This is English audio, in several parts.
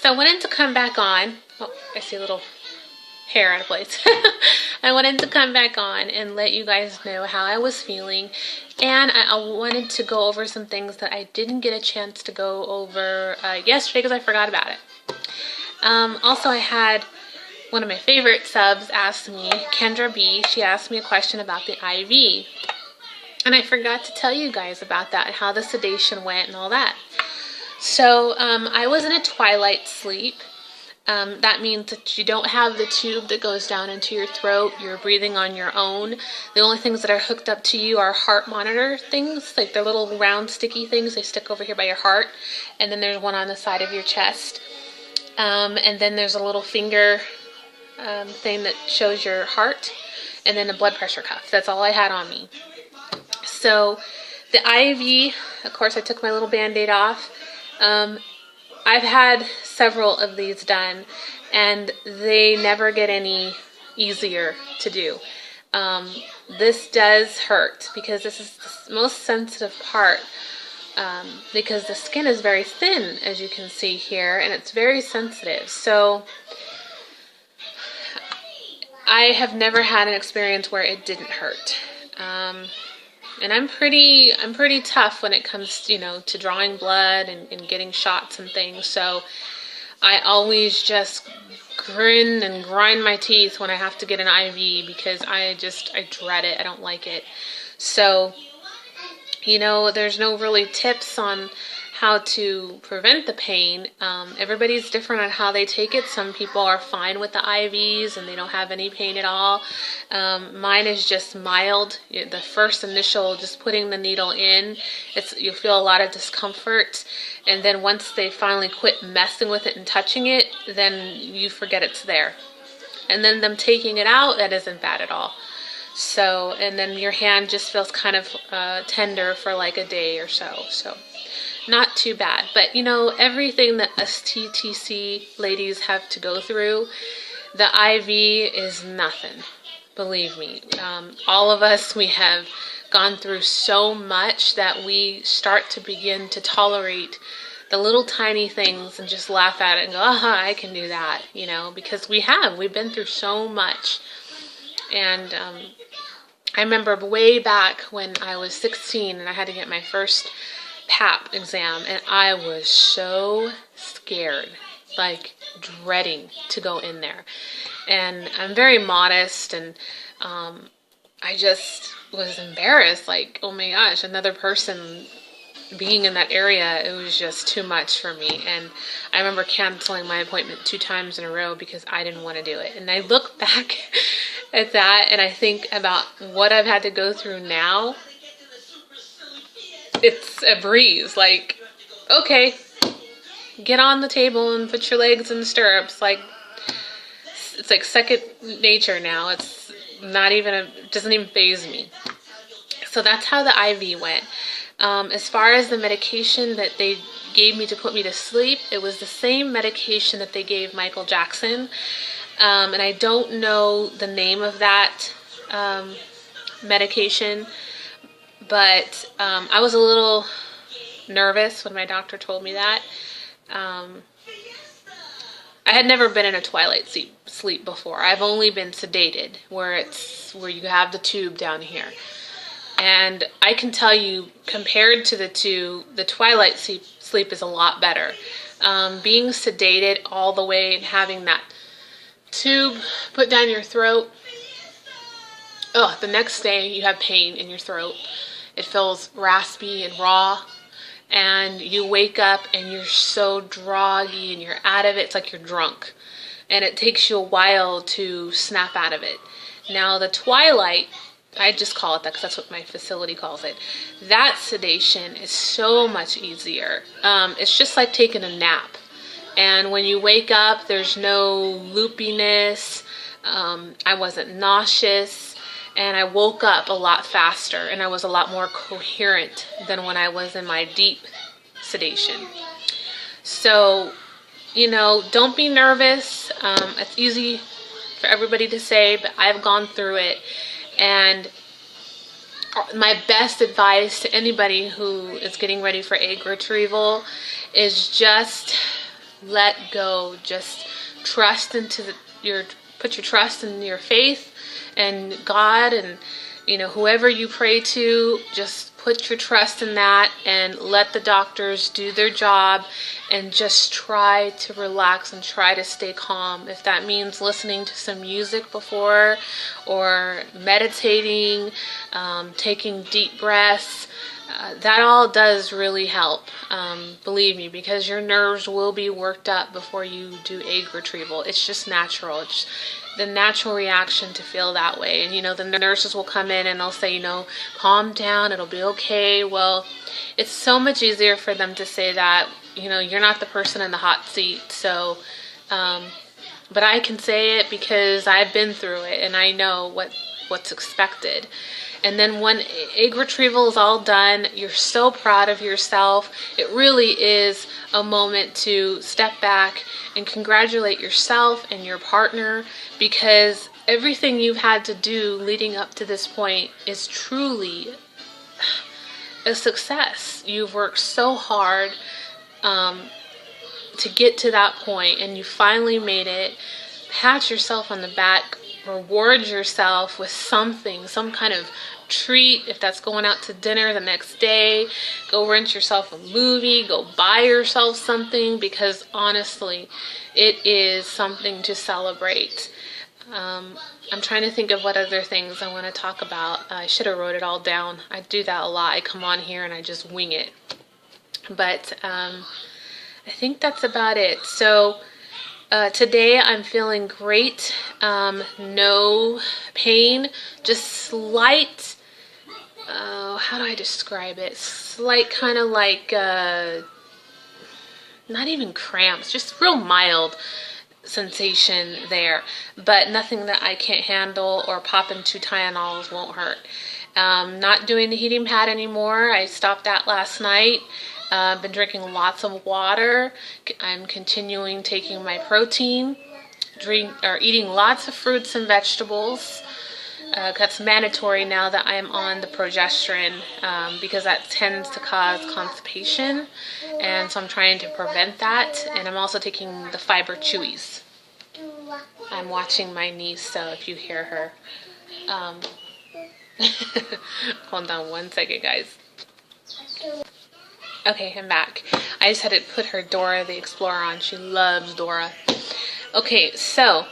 So I wanted to come back on. Oh, I see a little hair out of place. I wanted to come back on and let you guys know how I was feeling. And I wanted to go over some things that I didn't get a chance to go over yesterday because I forgot about it. Also, I had one of my favorite subs ask me, Kendra B, she asked me a question about the IV. And I forgot to tell you guys about that and how the sedation went and all that. So I was in a twilight sleep. That means that you don't have the tube that goes down into your throat. You're breathing on your own. The only things that are hooked up to you are heart monitor things, like they're little round sticky things. They stick over here by your heart. And then there's one on the side of your chest. And then there's a little finger thing that shows your heart. And then a blood pressure cuff. That's all I had on me. So the IV, of course, I took my little Band-Aid off. I've had several of these done, and they never get any easier to do. This does hurt because this is the most sensitive part, because the skin is very thin, as you can see here, and it's very sensitive. So I have never had an experience where it didn't hurt. And I'm pretty tough when it comes, to drawing blood and getting shots and things. So I always just grin and grind my teeth when I have to get an IV because I dread it. I don't like it. So, there's no really tips on how to prevent the pain. Everybody's different on how they take it. Some people are fine with the IVs and they don't have any pain at all. Mine is just mild. The first initial, just putting the needle in, you'll feel a lot of discomfort. And then once they finally quit messing with it and touching it, then you forget it's there. And then them taking it out, that isn't bad at all. So, and then your hand just feels kind of tender for like a day or so. So not too bad. But everything that STTC ladies have to go through, the IV is nothing. Believe me. All of us, we have gone through so much that we start to begin to tolerate the little tiny things and just laugh at it and go, I can do that, because we've been through so much. And I remember way back when I was 16 and I had to get my first PAP exam, and I was so scared, like dreading to go in there. And I'm very modest, and I just was embarrassed, like, oh my gosh, another person being in that area, it was just too much for me. And I remember canceling my appointment 2 times in a row because I didn't want to do it. And I look back at that and I think about what I've had to go through now. It's a breeze. Like, okay, get on the table and put your legs in the stirrups. Like, it's like second nature now. It's not even, it doesn't even faze me. So that's how the IV went. As far as the medication that they gave me to put me to sleep, it was the same medication that they gave Michael Jackson. And I don't know the name of that medication, but I was a little nervous when my doctor told me that. I had never been in a twilight sleep before. I've only been sedated, where you have the tube down here. And I can tell you, compared to the two, the twilight sleep is a lot better. Being sedated all the way and having that tube put down your throat, the next day you have pain in your throat. It feels raspy and raw, and you wake up and you're so groggy and you're out of it. It's like you're drunk, and it takes you a while to snap out of it. Now the twilight, I just call it that because that's what my facility calls it. That sedation is so much easier. It's just like taking a nap. And when you wake up, there's no loopiness. I wasn't nauseous. And I woke up a lot faster. And I was a lot more coherent than when I was in my deep sedation. So, don't be nervous. It's easy for everybody to say, but I've gone through it. And my best advice to anybody who is getting ready for egg retrieval is just let go. Just trust into put your trust in your faith and God, and whoever you pray to, just put your trust in that and let the doctors do their job, and just try to relax and try to stay calm. If that means listening to some music before, or meditating, taking deep breaths, that all does really help. Believe me, because your nerves will be worked up before you do egg retrieval. It's just natural. It's the natural reaction to feel that way. And the nurses will come in and they'll say, calm down, it'll be okay. Well, it's so much easier for them to say that. You're not the person in the hot seat. So, but I can say it because I've been through it and I know what's expected. And then when egg retrieval is all done, you're so proud of yourself. It really is a moment to step back and congratulate yourself and your partner, because everything you've had to do leading up to this point is truly a success. You've worked so hard to get to that point, and you finally made it. Pat yourself on the back. Reward yourself with something, some kind of treat. If that's going out to dinner the next day, go rent yourself a movie, go buy yourself something, because honestly, it is something to celebrate. I'm trying to think of what other things I want to talk about. I should have wrote it all down. I do that a lot. I come on here and I just wing it. But I think that's about it. So today I'm feeling great. No pain, just slight, how do I describe it? Slight kind of like, not even cramps, just real mild sensation there, but nothing that I can't handle, or popping 2 Tylenols won't hurt. Not doing the heating pad anymore. I stopped that last night. I've been drinking lots of water. I'm continuing taking my protein, eating lots of fruits and vegetables. That's mandatory now that I'm on the progesterone, because that tends to cause constipation, and so I'm trying to prevent that. And I'm also taking the fiber chewies. I'm watching my niece, so if you hear her, hold on one second, guys. Okay, I'm back. I just had to put her Dora the Explorer on. She loves Dora. Okay, so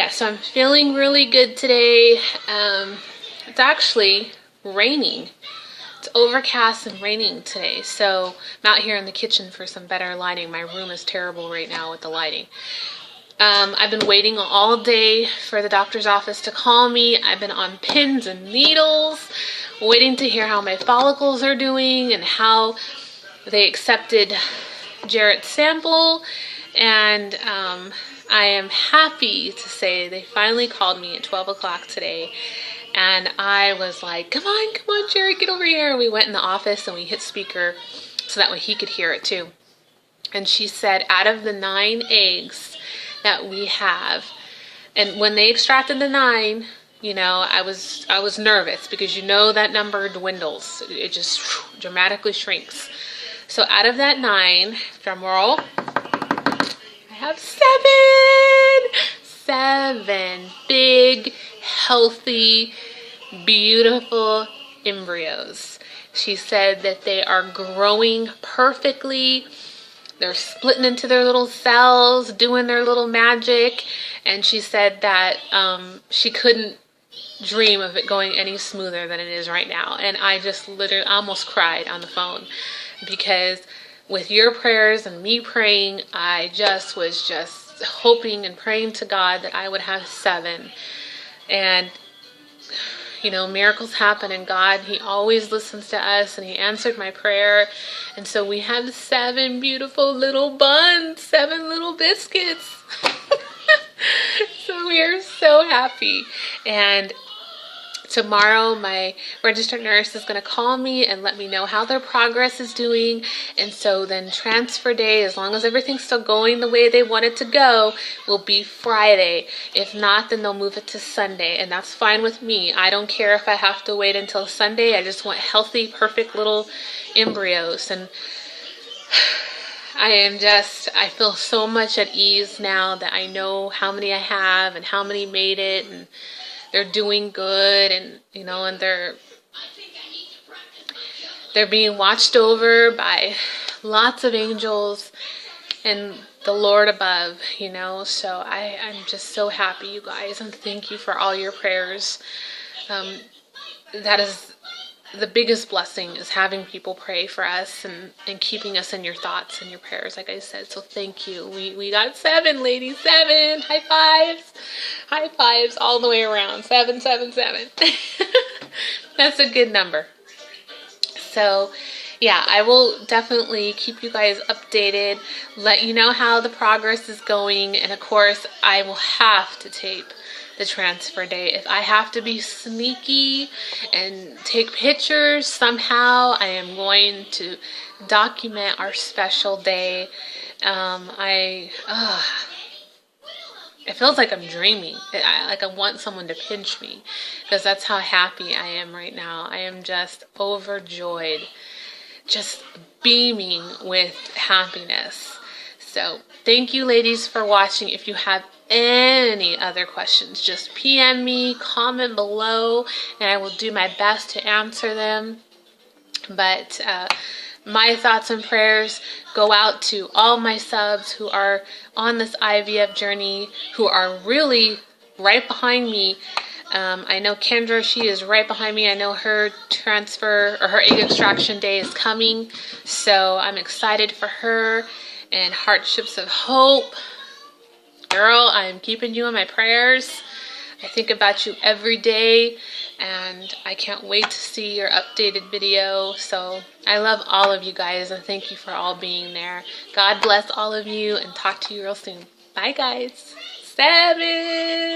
so I'm feeling really good today. It's actually raining. It's overcast and raining today, so I'm out here in the kitchen for some better lighting. My room is terrible right now with the lighting. I've been waiting all day for the doctor's office to call me. I've been on pins and needles, waiting to hear how my follicles are doing and how they accepted Jerett's sample. And I am happy to say they finally called me at 12 o'clock today. And I was like, come on, Jerett, get over here. And we went in the office and we hit speaker so that way he could hear it too. And she said, out of the 9 eggs that we have, and when they extracted the 9, I was nervous, because that number dwindles. It just dramatically shrinks. So out of that 9, drum roll, I have 7 big, healthy, beautiful embryos. She said that they are growing perfectly. They're splitting into their little cells, doing their little magic. And she said that she couldn't dream of it going any smoother than it is right now. And I just literally almost cried on the phone, because with your prayers and me praying, I was just hoping and praying to God that I would have 7. And miracles happen, and God, He always listens to us, and He answered my prayer. And so we have 7 beautiful little buns, 7 little biscuits. So we are so happy. And tomorrow my registered nurse is going to call me and let me know how their progress is doing. And so then transfer day, as long as everything's still going the way they want it to go, will be Friday. If not, then they'll move it to Sunday, and that's fine with me. I don't care if I have to wait until Sunday. I just want healthy, perfect little embryos. And I feel so much at ease now that I know how many I have and how many made it, and they're doing good, and and they're being watched over by lots of angels and the Lord above, So I'm just so happy, you guys, and thank you for all your prayers. That is the biggest blessing, is having people pray for us and keeping us in your thoughts and your prayers, like I said. So thank you. We got 7, ladies. 7. High fives. High fives all the way around. 7, 7, 7. That's a good number. So yeah, I will definitely keep you guys updated, let you know how the progress is going, and of course I will have to tape the transfer day. If I have to be sneaky and take pictures somehow, I am going to document our special day. It feels like I'm dreaming. Like I want someone to pinch me, because that's how happy I am right now. I am just overjoyed, just beaming with happiness. So thank you, ladies, for watching. If you have any other questions, just PM me, comment below, and I will do my best to answer them. But my thoughts and prayers go out to all my subs who are on this IVF journey, who are really right behind me. I know Kendra, she is right behind me. I know her transfer or her egg extraction day is coming, so I'm excited for her. And Hardships of Hope, girl, I'm keeping you in my prayers. I think about you every day, and I can't wait to see your updated video. So I love all of you guys, and thank you for all being there. God bless all of you, and talk to you real soon. Bye, guys. 7.